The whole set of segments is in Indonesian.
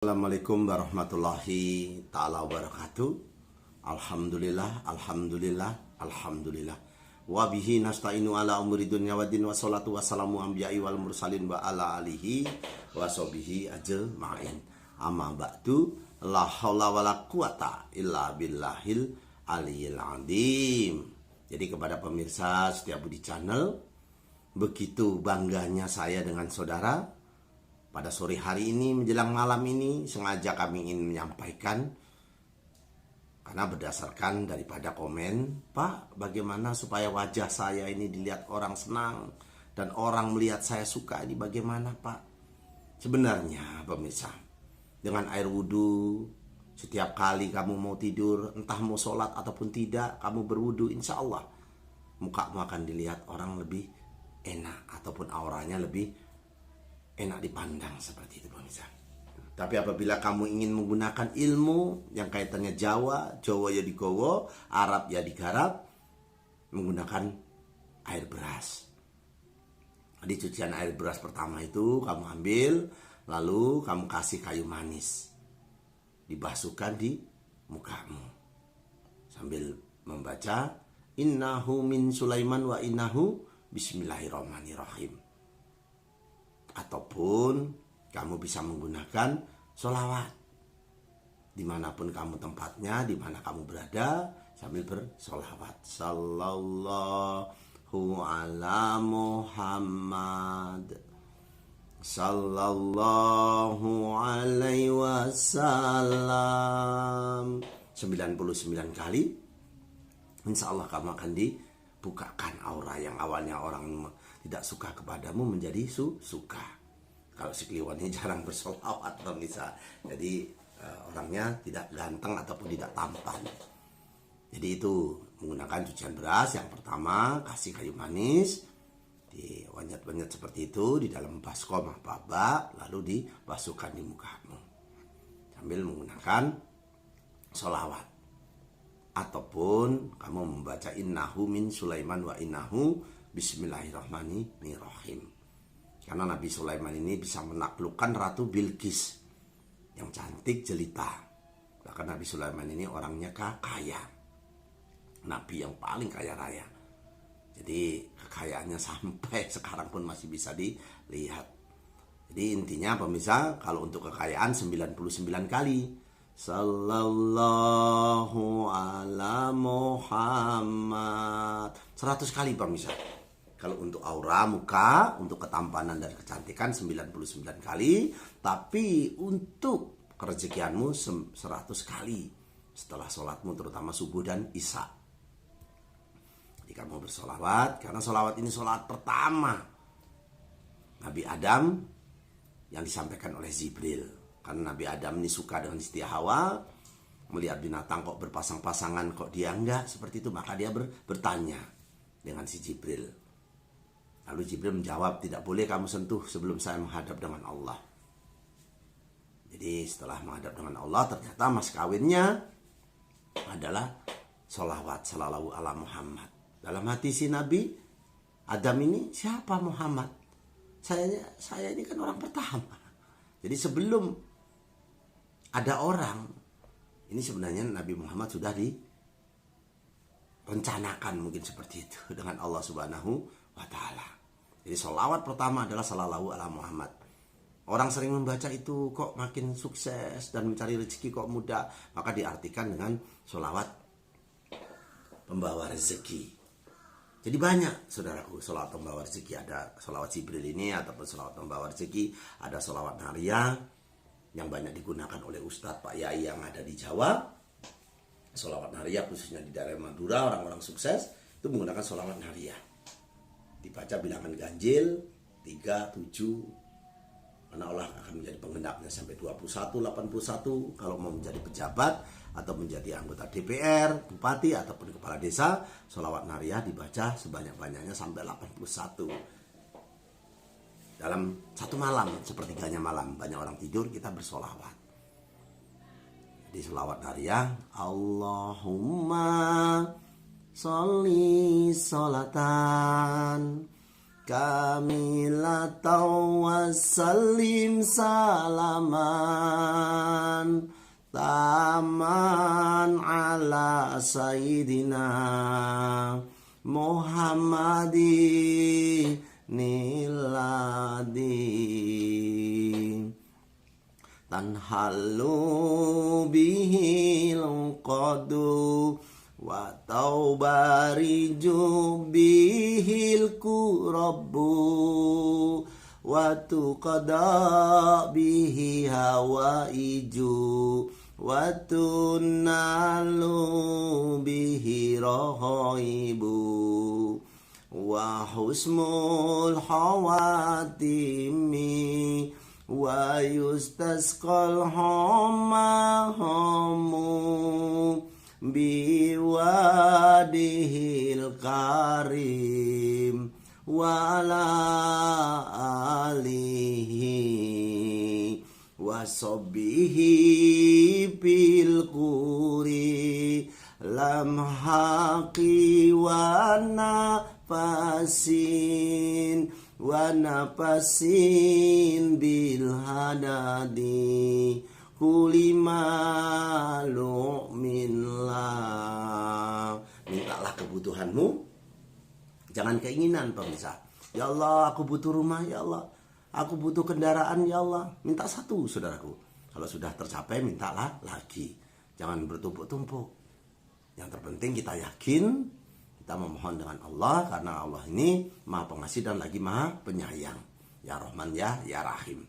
Assalamualaikum warahmatullahi ta'ala wabarakatuh. Alhamdulillah, alhamdulillah, alhamdulillah. Wa bihi nasta'inu ala umuri dunya waddin wa salatu wassalamu anbiya'i wal mursalin wa ala alihi wa sahbihi ajma'in. Amma ba'du, la haula wa la quwata illa billahil aliyil azim. Jadi kepada pemirsa Setiabudi Channel, begitu bangganya saya dengan saudara. Pada sore hari ini menjelang malam ini sengaja kami ingin menyampaikan, karena berdasarkan daripada komen, Pak, bagaimana supaya wajah saya ini dilihat orang senang dan orang melihat saya suka, ini bagaimana, Pak? Sebenarnya pemirsa, dengan air wudhu, setiap kali kamu mau tidur, entah mau sholat ataupun tidak, kamu berwudhu, insya Allah mukamu akan dilihat orang lebih enak ataupun auranya lebih enak dipandang, seperti itu pemirsa. Tapi apabila kamu ingin menggunakan ilmu yang kaitannya Jawa ya digowo, Arab ya digarap, menggunakan air beras. Di cucian air beras pertama itu kamu ambil, lalu kamu kasih kayu manis, dibasuhkan di mukamu sambil membaca innahu min Sulaiman wa innahu bismillahirrahmanirrahim. Ataupun kamu bisa menggunakan sholawat dimanapun kamu tempatnya, dimana kamu berada, sambil bersholawat. Sallallahu ala Muhammad, sallallahu alaihi wasallam 99 kali. Insya Allah kamu akan dibukakan aura yang awalnya orang tidak suka kepadamu menjadi suka. Kalau si Kliwon ini jarang bersolawat pemirsa, jadi orangnya tidak ganteng ataupun tidak tampan. Jadi itu menggunakan cucian beras. Yang pertama, kasih kayu manis, diwanyat-wanyat seperti itu di dalam baskom apa, lalu dibasuhkan di mukamu sambil menggunakan sholawat. Ataupun kamu membaca innahu min Sulaiman wa innahu bismillahirrahmanirrahim. Karena Nabi Sulaiman ini bisa menaklukkan Ratu Bilqis yang cantik jelita. Bahkan Nabi Sulaiman ini orangnya kaya, Nabi yang paling kaya raya. Jadi kekayaannya sampai sekarang pun masih bisa dilihat. Jadi intinya pemirsa, kalau untuk kekayaan 99 kali sallallahu ala Muhammad 100 kali pemirsa. Kalau untuk aura muka, untuk ketampanan dan kecantikan 99 kali. Tapi untuk kerezekianmu 100 kali setelah sholatmu, terutama subuh dan isya. Jadi kamu bersolawat, karena solawat ini solawat pertama Nabi Adam yang disampaikan oleh Jibril. Karena Nabi Adam ini suka dengan Siti Hawa, melihat binatang kok berpasang-pasangan, kok dia enggak seperti itu. Maka dia bertanya dengan si Jibril. Lalu Jibril menjawab, tidak boleh kamu sentuh sebelum saya menghadap dengan Allah. Jadi setelah menghadap dengan Allah, ternyata mas kawinnya adalah sholawat sallallahu ala Muhammad. Dalam hati si Nabi Adam ini, siapa Muhammad? Saya ini kan orang pertama. Jadi sebelum ada orang, ini sebenarnya Nabi Muhammad sudah direncanakan mungkin seperti itu dengan Allah Subhanahu wa ta'ala. Jadi sholawat pertama adalah sallallahu ala Muhammad. Orang sering membaca itu kok makin sukses dan mencari rezeki kok mudah, maka diartikan dengan sholawat pembawa rezeki. Jadi banyak saudaraku sholawat pembawa rezeki. Ada sholawat Jibril ini ataupun sholawat pembawa rezeki. Ada sholawat Nariyah yang banyak digunakan oleh Ustadz Pak Yai yang ada di Jawa. Sholawat Nariyah khususnya di daerah Madura, orang-orang sukses itu menggunakan sholawat Nariyah. Dibaca bilangan ganjil 3, 7, karena Allah akan menjadi penggenapnya sampai 21, 81. Kalau mau menjadi pejabat atau menjadi anggota DPR, bupati ataupun kepala desa, sholawat Nariyah dibaca sebanyak-banyaknya sampai 81. Dalam satu malam, sepertiganya malam, banyak orang tidur, kita bersolawat. Di sholawat Nariyah, Allahumma sholli sholatan kamilatan wassalim salaman taman ala sayyidina Muhammadin niladi tanhalu bihil qadu wa taubariju bihil kurabbu wa tuqada bihi hawaiju wa tunalu bihi rahaibu wa husmul hawatimi wa yustasqal hamahamu biwadihil karim wa ala alihi wa sobihi bil kuri lam haqi wa nafasin bil hadadi kulimalu minlah. Mintalah kebutuhanmu, jangan keinginan pemirsa. Ya Allah, aku butuh rumah, ya Allah, aku butuh kendaraan, ya Allah. Minta satu, saudaraku. Kalau sudah tercapai, mintalah lagi. Jangan bertumpuk-tumpuk. Yang terpenting kita yakin, kita memohon dengan Allah, karena Allah ini Maha Pengasih dan lagi Maha Penyayang. Ya Rahman, ya Rahim.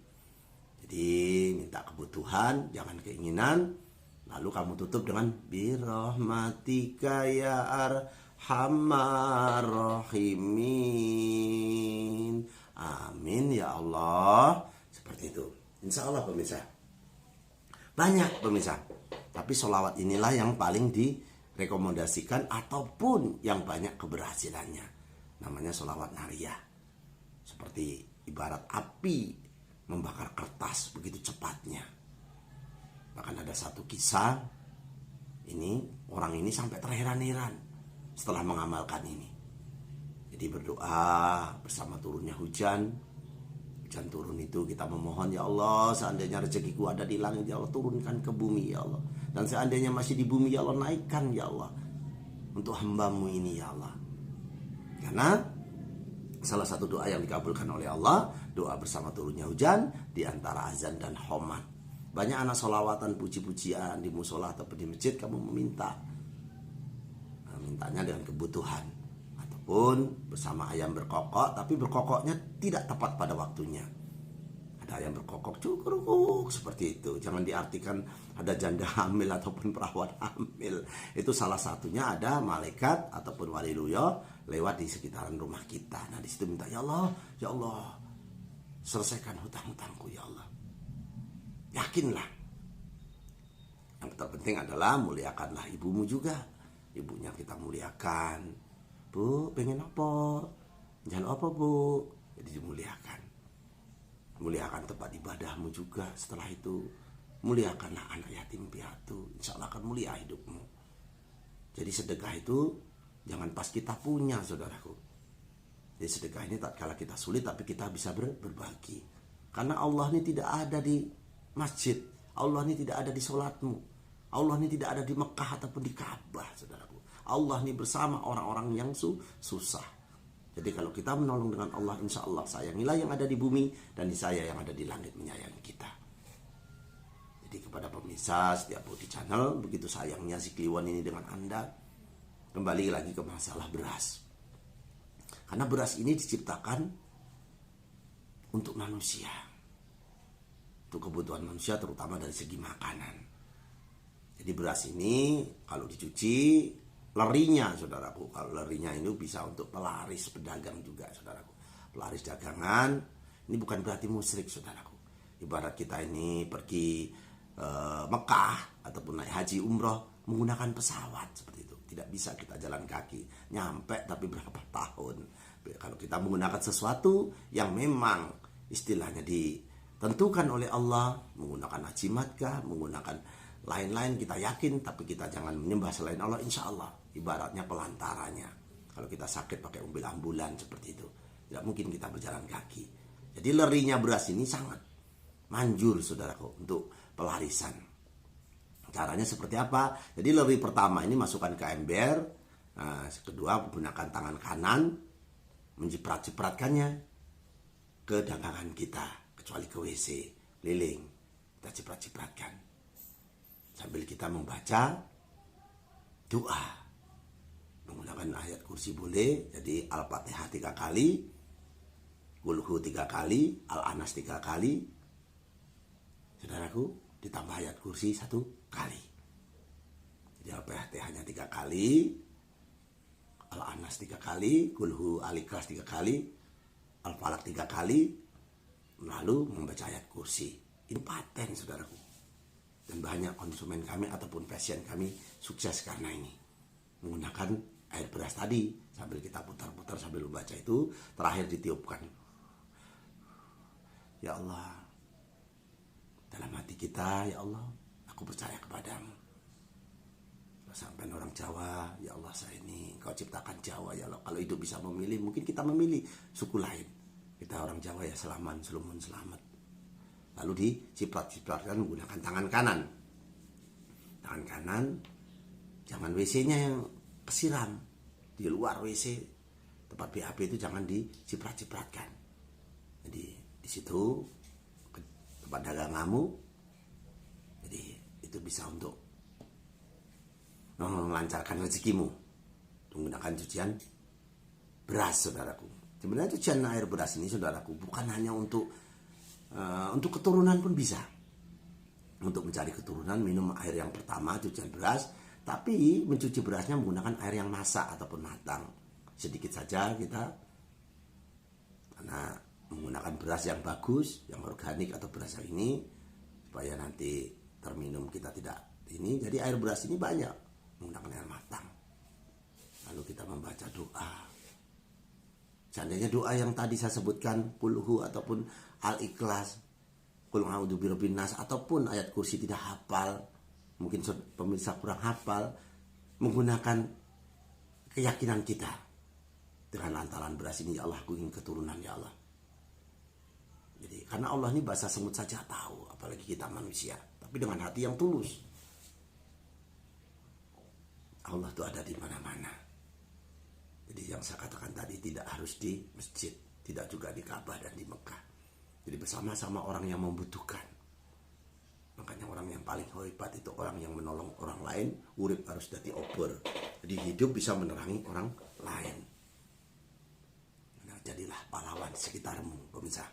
Jadi minta kebutuhan, jangan keinginan. Lalu kamu tutup dengan birahmatika ya arhamar rahimin. Amin ya Allah. Seperti itu. Insya Allah pemirsa. Banyak pemirsa. Tapi sholawat inilah yang paling direkomendasikan ataupun yang banyak keberhasilannya. Namanya sholawat nariyah. Seperti ibarat api membakar kertas begitu cepatnya. Bahkan ada satu kisah, ini orang ini sampai terheran-heran setelah mengamalkan ini. Jadi berdoa bersama turunnya hujan. Hujan turun itu kita memohon, ya Allah, seandainya rezekiku ada di langit, ya Allah, turunkan ke bumi, ya Allah. Dan seandainya masih di bumi, ya Allah, naikkan, ya Allah, untuk hambamu ini, ya Allah. Karena salah satu doa yang dikabulkan oleh Allah, doa bersama turunnya hujan di antara azan dan khomat. Banyak anak sholawatan, puji-pujian di musola ataupun di masjid, kamu meminta. Mintanya dengan kebutuhan. Ataupun bersama ayam berkokok, tapi berkokoknya tidak tepat pada waktunya. Ada ayam berkokok cukruk seperti itu. Jangan diartikan ada janda hamil ataupun perawat hamil. Itu salah satunya ada malaikat ataupun wali ruya lewat di sekitaran rumah kita. Nah di situ minta, ya Allah, selesaikan hutang-hutangku, ya Allah. Yakinlah. Yang terpenting adalah muliakanlah ibumu juga. Ibunya kita muliakan. Bu, pengen apa? Jangan apa, Bu? Jadi dimuliakan. Muliakan tempat ibadahmu juga. Setelah itu muliakanlah anak yatim piatu. Insya Allah akan mulia hidupmu. Jadi sedekah itu jangan pas kita punya, saudaraku. Jadi sedekah ini tak kala kita sulit, tapi kita bisa berbagi. Karena Allah ini tidak ada di masjid. Allah ini tidak ada di sholatmu. Allah ini tidak ada di Mekah ataupun di Ka'bah, saudaraku. Allah ini bersama orang-orang yang susah. Jadi kalau kita menolong dengan Allah, insya Allah sayangilah yang ada di bumi, dan di saya yang ada di langit menyayangi kita. Jadi kepada pemirsa setiap Budi Channel, begitu sayangnya si Kliwon ini dengan Anda. Kembali lagi ke masalah beras. Karena beras ini diciptakan untuk manusia. Untuk kebutuhan manusia, terutama dari segi makanan. Jadi beras ini kalau dicuci, lerinya, saudaraku, kalau lerinya ini bisa untuk pelaris pedagang juga, saudaraku. Pelaris dagangan, ini bukan berarti musyrik, saudaraku. Ibarat kita ini pergi Mekah ataupun naik haji umroh menggunakan pesawat seperti itu. Tidak bisa kita jalan kaki, nyampe tapi berapa tahun. Kalau kita menggunakan sesuatu yang memang istilahnya ditentukan oleh Allah, menggunakan ajimat kah, menggunakan lain-lain, kita yakin, tapi kita jangan menyembah selain Allah, insya Allah. Ibaratnya pelantaranya. Kalau kita sakit pakai mobil ambulan seperti itu. Tidak mungkin kita berjalan kaki. Jadi lerinya beras ini sangat manjur saudaraku untuk pelarisan. Caranya seperti apa? Jadi leri pertama ini masukkan ke ember. Nah, kedua menggunakan tangan kanan menjeprat-jepratkannya ke dagangan kita, kecuali ke WC, keliling. Kita jeprat-jepratkan. Sambil kita membaca doa. Menggunakan ayat kursi boleh, jadi Al-Fatihah 3 kali, Qul-hu 3 kali, Al-Anas 3 kali. Saudaraku, ditambah ayat kursi 1 kali. Jadi Al-Fatihahnya 3 kali, Al-Anas 3 kali, Qul-hu Al-Ikhlas 3 kali, Al-Falaq 3 kali, lalu membaca ayat kursi. Ini paten saudaraku. Dan banyak konsumen kami ataupun pasien kami sukses karena ini. Menggunakan air beras tadi, sambil kita putar-putar sambil membaca itu, terakhir ditiupkan. Ya Allah, dalam hati kita, ya Allah, aku percaya kepadamu. Sampai orang Jawa, ya Allah saya ini kau ciptakan Jawa ya Allah. Kalau hidup bisa memilih, mungkin kita memilih suku lain. Kita orang Jawa ya selaman, selumun selamat. Lalu diciprat-cipratkan menggunakan tangan kanan. Tangan kanan, jangan WC-nya yang kesiram. Di luar WC, tempat BAB itu jangan diciprat-cipratkan. Jadi di situ tempat daganganmu, jadi itu bisa untuk melancarkan rezekimu. Menggunakan cucian beras saudaraku. Sebenarnya cucian air beras ini saudaraku bukan hanya untuk keturunan pun bisa. Untuk mencari keturunan minum air yang pertama cucian beras, tapi mencuci berasnya menggunakan air yang masak ataupun matang. Sedikit saja kita, karena menggunakan beras yang bagus, yang organik atau beras yang ini, supaya nanti terminum kita tidak ini. Jadi air beras ini banyak menggunakan air matang. Lalu kita membaca doa. Seandainya doa yang tadi saya sebutkan, Qul-hu ataupun Al-Ikhlas, Qul a'udzu birabbin nas, ataupun ayat kursi tidak hafal, mungkin pemirsa kurang hafal, menggunakan keyakinan kita dengan lantaran beras ini, ya Allah aku ingin keturunan ya Allah. Jadi karena Allah ini bahasa semut saja tahu, apalagi kita manusia, tapi dengan hati yang tulus. Allah itu ada di mana-mana. Jadi yang saya katakan tadi tidak harus di masjid, tidak juga di Ka'bah dan di Mekah. Jadi bersama-sama orang yang membutuhkan. Makanya orang yang paling hebat itu orang yang menolong orang lain, urip harus jadi obor. Jadi hidup bisa menerangi orang lain. Nah, jadilah pahlawan sekitarmu, pemirsa.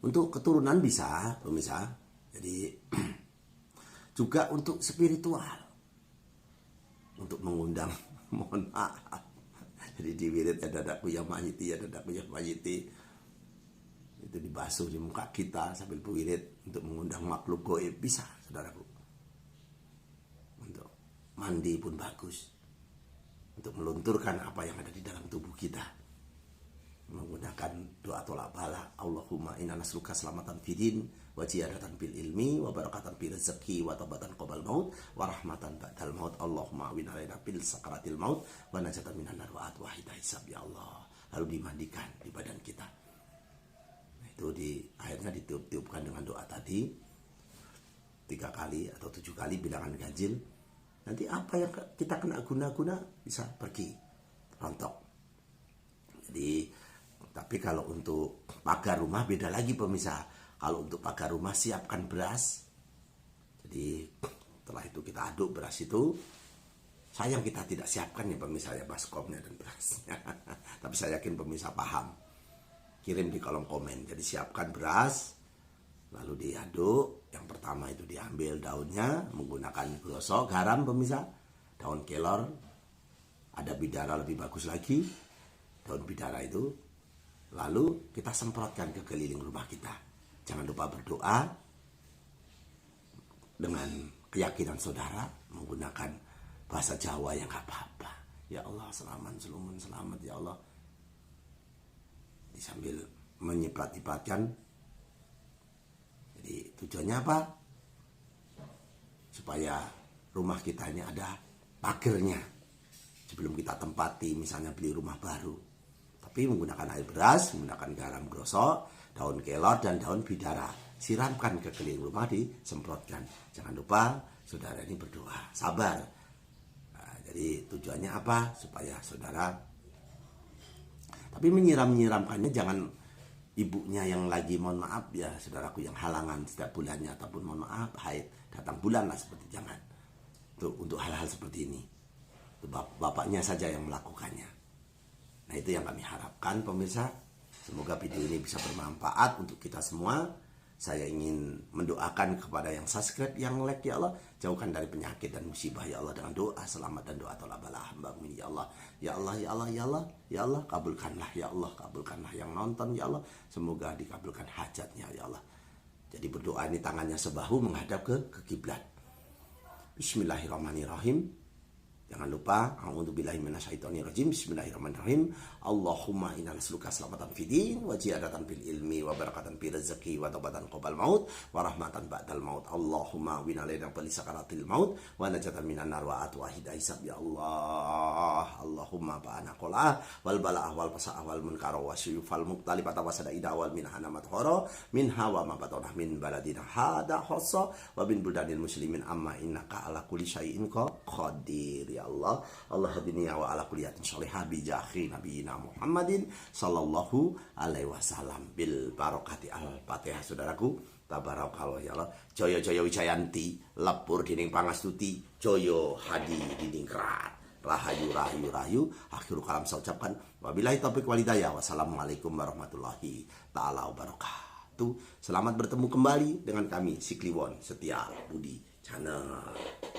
Untuk keturunan bisa, pemirsa. Jadi juga untuk spiritual. Untuk mengundang, mohon maaf. Jadi di wirid ya dadaku ya mayiti, ya dadaku ya mayiti. Itu dibasuh di muka kita sambil berwirid untuk mengundang makhluk goib, bisa saudaraku. Untuk mandi pun bagus. Untuk melunturkan apa yang ada di dalam tubuh kita. Menggunakan doa tolak bala. Allahumma inna nasruka selamatan fidin, wa ziyadatan fil ilmi, wa barakatan fil rezeki, wa tabatan qabal maut, wa rahmatan ba'dal maut. Allahumma awin alaina fil sakaratil maut, wa najatan minan nar wa atwahida hisab ya Allah. Lalu dimandikan di badan kita. Nah, itu akhirnya ditiup-tiupkan dengan doa tadi 3 kali atau 7 kali bilangan ganjil. Nanti apa yang kita kena guna-guna bisa pergi rontok. Jadi tapi kalau untuk pagar rumah beda lagi pemirsa. Kalau untuk pagar rumah siapkan beras. Jadi setelah itu kita aduk beras itu. Sayang kita tidak siapkan ya pemirsa ya baskomnya dan berasnya. Tapi saya yakin pemirsa paham. Kirim di kolom komen. Jadi siapkan beras. Lalu diaduk. Yang pertama itu diambil daunnya menggunakan gosok garam pemirsa. Daun kelor. Ada bidara lebih bagus lagi. Daun bidara itu. Lalu kita semprotkan ke keliling rumah kita. Jangan lupa berdoa dengan keyakinan saudara menggunakan bahasa Jawa yang gak apa-apa. Ya Allah selamat, selumun selamat ya Allah. Sambil menyiprat-nyipratkan. Jadi tujuannya apa? Supaya rumah kita ini ada pagernya. Sebelum kita tempati misalnya beli rumah baru. Tapi api menggunakan air beras, menggunakan garam grosok, daun kelor dan daun bidara. Siramkan ke keliling rumah, disemprotkan. Jangan lupa saudara ini berdoa, sabar. Nah, jadi tujuannya apa? Supaya saudara, tapi menyiramkannya jangan ibunya yang lagi, mohon maaf ya saudaraku, yang halangan setiap bulannya, ataupun mohon maaf haid datang bulan lah, seperti jangan. Untuk hal-hal seperti ini itu bapaknya saja yang melakukannya. Nah, itu yang kami harapkan pemirsa. Semoga video ini bisa bermanfaat untuk kita semua. Saya ingin mendoakan kepada yang subscribe, yang like, ya Allah, jauhkan dari penyakit dan musibah ya Allah, dengan doa selamat dan doa tolak bala hamba-Mu ya Allah. Ya Allah, ya Allah, ya Allah, ya Allah, kabulkanlah ya Allah, kabulkanlah yang nonton ya Allah. Semoga dikabulkan hajatnya ya Allah. Jadi berdoa ini tangannya sebahu menghadap ke kiblat. Bismillahirrahmanirrahim. Jangan lupa, a'udzubillahi minasyaitonirrajim. Bismillahirrahmanirrahim. Allahumma inna nas'aluka salamatan fid din wa ziyadatan fil ilmi wa barakatan fil rezeki wa taubatan qabal maut wa rahmatan ba'dal maut. Allahumma wina lana fil sakaratil maut wa najatan minan nar wa atwahida hisab ya Allah. Allahumma ba'ana qala wal bala'ah wal fasa'ah wal munkar wa syufal muqtalibata wa sadaida wal minhana mathara minha wa ma batanah min baladina hada khassa wa bin buldanil muslimin amma innaka ala kulli syai'in qadir. Ya Allah, Allah hadini wa ala kuliyatin sholihah bi jahi nabiyina Muhammadin sallallahu alaihi wasallam bil barokati al-Fatihah. Saudaraku, tabarakallah ya Allah. Joyo Joyo Wijayanti, lepur dining pangastuti, Joyo hadi diningrat. Rahayu rahayu rahayu. Akhirul kalam saya ucapkan wabillahi taufiq wal hidayah. Wassalamualaikum warahmatullahi taala wabarakatuh. Selamat bertemu kembali dengan kami, si Kliwon Setia Budi Channel.